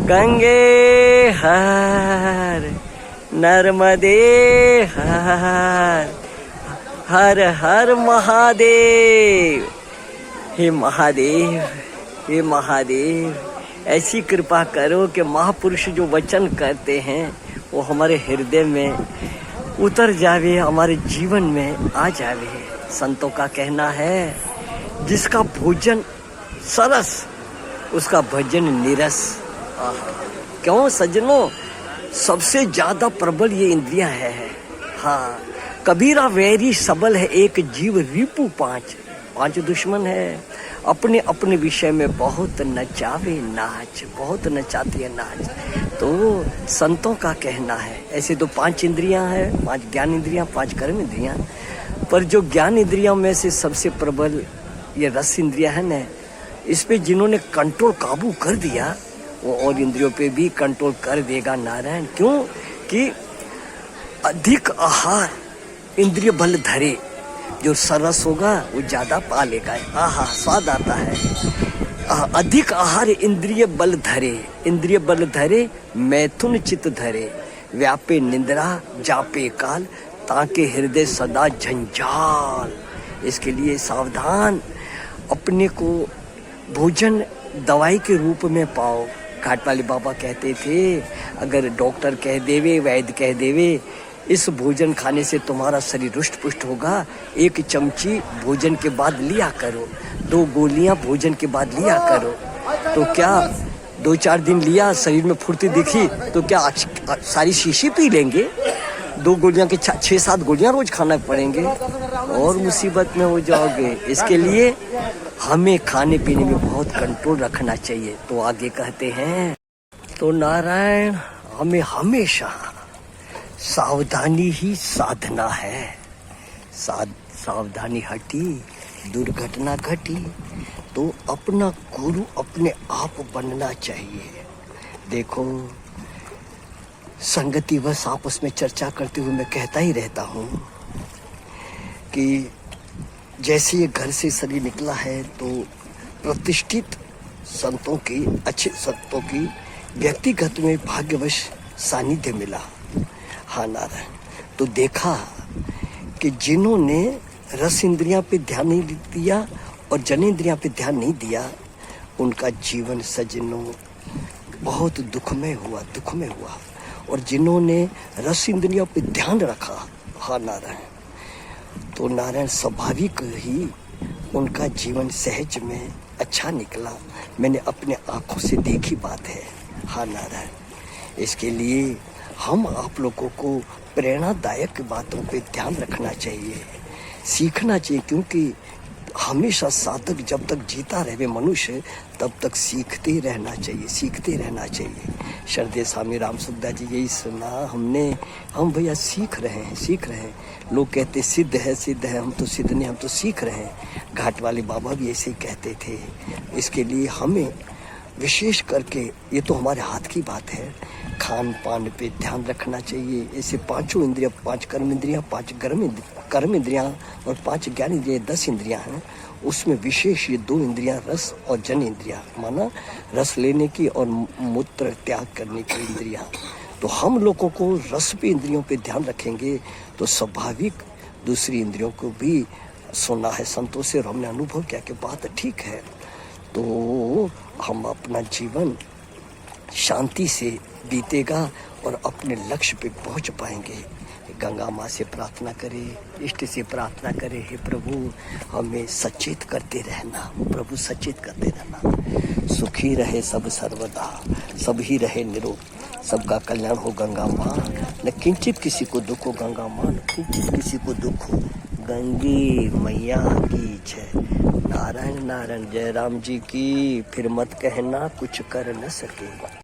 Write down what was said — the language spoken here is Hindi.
गंगे हर नर्मदे हर, हर हर महादेव। हे महादेव, हे महादेव, ऐसी कृपा करो कि महापुरुष जो वचन करते हैं वो हमारे हृदय में उतर जावे, हमारे जीवन में आ जावे। संतों का कहना है जिसका भोजन सरस उसका भजन निरस। क्यों सज्जनों, सबसे ज्यादा प्रबल ये इंद्रियां है। हाँ, कबीरा वैरी सबल है, एक जीव रिपु पांच, पांच दुश्मन है। अपने अपने विषय में बहुत नचावे नाच, बहुत नचाती है नाच। तो संतों का कहना है ऐसे तो पांच इंद्रियां हैं, पांच ज्ञान इंद्रियां, पांच कर्म इंद्रियां, पर जो ज्ञान इंद्रियों में से सबसे प्रबल ये रस इंद्रिया है ना, इस पे जिन्होंने कंट्रोल काबू कर दिया वो और इंद्रियों पे भी कंट्रोल कर देगा नारायण। क्यों कि अधिक आहार इंद्रिय बल धरे, जो सरस होगा वो ज्यादा पा लेगा। आहा, स्वाद आता है। अधिक आहार इंद्रिय बल धरे, इंद्रिय बल धरे मैथुन चित धरे, व्यापे निंद्रा जापे काल, ताके हृदय सदा झंझाल। इसके लिए सावधान, अपने को भोजन दवाई के रूप में पाओ। घाट वाले बाबा कहते थे अगर डॉक्टर कह देवे, वैद्य कह देवे इस भोजन खाने से तुम्हारा शरीर रुष्ट पुष्ट होगा, एक चमची भोजन के बाद लिया करो, 2 गोलियां भोजन के बाद लिया करो, तो क्या 2-4 दिन लिया, शरीर में फुर्ती दिखी तो क्या सारी शीशी पी लेंगे? 2 गोलियां के 6-7 गोलियां रोज खाना पड़ेंगे और मुसीबत में हो जाओगे। इसके लिए हमें खाने पीने में बहुत कंट्रोल रखना चाहिए। तो आगे कहते हैं तो नारायण हमें हमेशा सावधानी ही साधना है। सावधानी हटी दुर्घटना घटी, तो अपना गुरु अपने आप बनना चाहिए। देखो, संगति वश आपस में चर्चा करते हुए मैं कहता ही रहता हूँ कि जैसे ये घर से शरीर निकला है तो प्रतिष्ठित संतों की, अच्छे संतों की व्यक्तिगत में भाग्यवश सानिध्य मिला। हाँ नारायण, तो देखा कि जिन्होंने रस इंद्रियां पे ध्यान नहीं दिया और जनेंद्रियां पे ध्यान नहीं दिया, उनका जीवन सज्जनों बहुत दुखमय हुआ। और जिन्होंने रस इंद्रियों पे ध्यान रखा, हाँ नारायण, तो नारायण स्वाभाविक ही उनका जीवन सहज में अच्छा निकला। मैंने अपने आंखों से देखी बात है। हाँ नारायण, इसके लिए हम आप लोगों को प्रेरणादायक बातों पे ध्यान रखना चाहिए, सीखना चाहिए, क्योंकि हमेशा साधक जब तक जीता रहे मनुष्य तब तक सीखते रहना चाहिए। श्रद्धेय स्वामी राम सुखदास जी यही सुना हमने, हम भैया सीख रहे हैं। लोग कहते सिद्ध है, हम तो सिद्ध नहीं, हम तो सीख रहे हैं। घाट वाले बाबा भी ऐसे ही कहते थे। इसके लिए हमें विशेष करके, ये तो हमारे हाथ की बात है, खान पान पे ध्यान रखना चाहिए। ऐसे पांचों इंद्रियां, 5 कर्म इंद्रियां, 5 कर्म इंद्रियां और 5 ज्ञान इंद्रियां, 10 इंद्रियां हैं। उसमें विशेष ये 2 इंद्रियां रस और जन इंद्रियां, माना रस लेने की और मूत्र त्याग करने की इंद्रियां। तो हम लोगों को रस पे इंद्रियों पे ध्यान रखेंगे तो स्वाभाविक दूसरी इंद्रियों को भी सुना है संतों से और हमने अनुभव किया कि बात ठीक है। तो हम अपना जीवन शांति से बीतेगा और अपने लक्ष्य पे पहुंच पाएंगे। गंगा माँ से प्रार्थना करें, इष्ट से प्रार्थना करें, हे प्रभु हमें सचेत करते रहना, प्रभु सचेत करते रहना। सुखी रहे सब सर्वदा, सब ही रहे निरोग, सबका कल्याण हो गंगा माँ। न किंचित किसी को दुख हो गंगा माँ, न किंचित किसी को दुख हो। गंगे मैया की जय। नारायण नारायण, जय राम जी की। फिर मत कहना कुछ कर न सके।